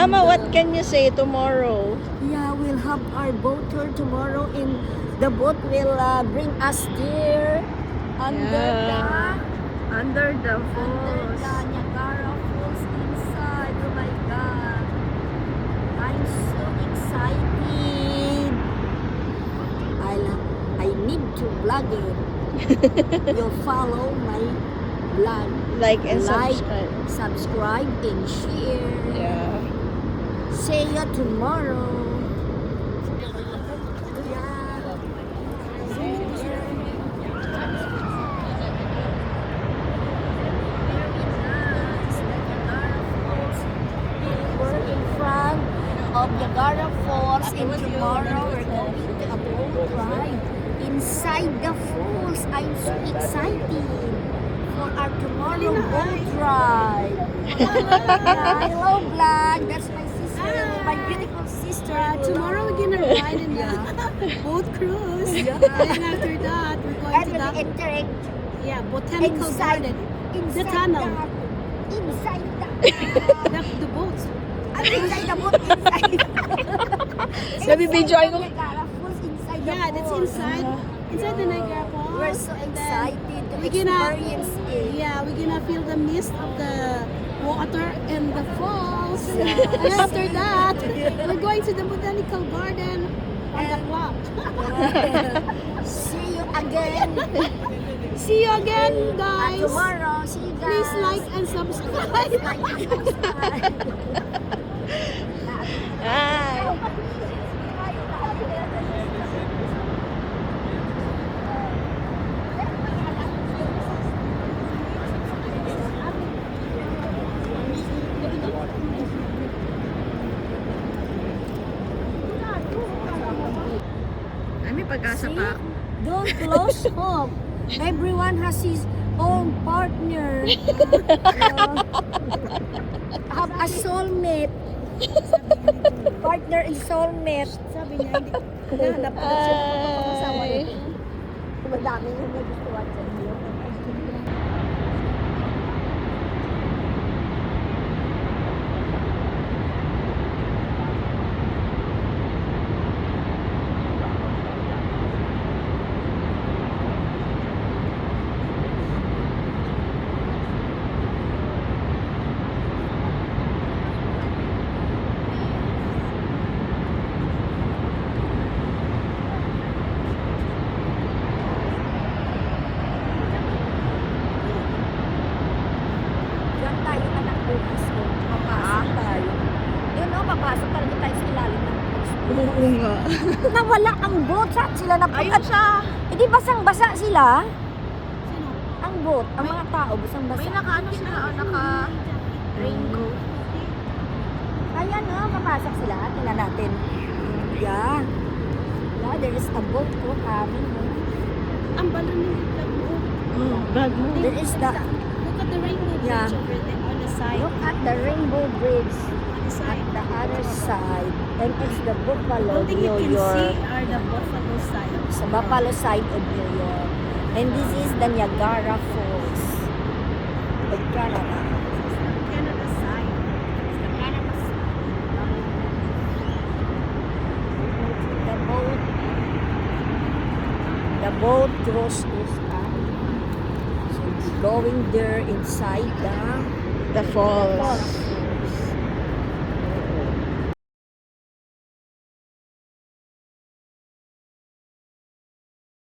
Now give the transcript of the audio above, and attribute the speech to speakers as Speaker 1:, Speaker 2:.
Speaker 1: Mama, what can you say tomorrow?
Speaker 2: Yeah, we'll have our boat tour tomorrow. In the boat will bring us there
Speaker 1: Under the
Speaker 2: under the Niagara Falls inside. Oh my God, I'm so excited. I need to vlog it. You follow my vlog.
Speaker 1: Like and subscribe.
Speaker 2: Subscribe and share.
Speaker 1: Yeah.
Speaker 2: See you tomorrow. We're in front of Niagara Falls, and tomorrow we're going to a boat ride inside the falls. I'm so excited for our tomorrow boat ride. Hello, vlog. That's my sister, my beautiful sister.
Speaker 3: Tomorrow we're gonna ride in the boat cruise.
Speaker 2: Yeah.
Speaker 3: And after that, we're going
Speaker 2: And
Speaker 3: to
Speaker 2: we'll
Speaker 3: the
Speaker 2: enter
Speaker 3: botanical
Speaker 2: inside,
Speaker 3: garden.
Speaker 2: inside
Speaker 3: The tunnel.
Speaker 2: Inside
Speaker 3: The boats.
Speaker 2: inside the boat, inside.
Speaker 1: Sabi, videoin ko.
Speaker 2: Niagara Falls, inside the
Speaker 3: Yeah, that's
Speaker 2: falls.
Speaker 3: inside the Niagara Falls.
Speaker 2: We're so
Speaker 3: And then
Speaker 2: excited to
Speaker 3: we're gonna-
Speaker 2: experience it.
Speaker 3: Yeah, we're gonna feel the mist of the water and the falls.
Speaker 2: Yeah.
Speaker 3: And after that, we're going to the botanical garden on the clock.
Speaker 2: See you again
Speaker 3: See you again, guys.
Speaker 2: tomorrow. See you guys.
Speaker 3: Please like and subscribe.
Speaker 2: Like and subscribe.
Speaker 1: Hi. Ay, may pag-asa
Speaker 2: See?
Speaker 1: pa.
Speaker 2: Don't close hope. Everyone has his own partner. Have a soulmate. Partner and soulmate.
Speaker 3: Sabi niya, hindi nahanap ko siya ng asawa
Speaker 1: Ay.
Speaker 3: niya.
Speaker 2: Madami yung nagustuhan sa iyo. Diyan tayo anak bukas ko. Papasok tayo. Yun o, papasok talaga tayo sa ilalim ng post.
Speaker 1: Oo nga.
Speaker 2: Nawala ang boat. Saan sila napunta?
Speaker 1: Ayun siya.
Speaker 2: Eh di basang-basa sila.
Speaker 3: Sino?
Speaker 2: Ang boat, ang mga tao, basang-basa.
Speaker 1: May naka-ano sila, naka-raincoat.
Speaker 2: Ayan o, papasok sila. Tingnan natin. Yeah. Yeah, there is a boat po coming.
Speaker 3: Ang balon ng vlog mo.
Speaker 1: Bag mo.
Speaker 2: There is the,
Speaker 3: Look at the rainbow bridge
Speaker 2: Yeah.
Speaker 3: over there on the side.
Speaker 2: look at the rainbow bridge
Speaker 3: On the
Speaker 2: at
Speaker 3: side.
Speaker 2: the other side. And it's the Buffalo,
Speaker 3: One thing you
Speaker 2: New
Speaker 3: can see
Speaker 2: York.
Speaker 3: are the buffalo side.
Speaker 2: Sa Buffalo side of New York. And this is the Niagara Falls of Canada.
Speaker 3: Canada side.
Speaker 2: The boat cruise is so it's going there inside the
Speaker 1: The falls.
Speaker 2: falls.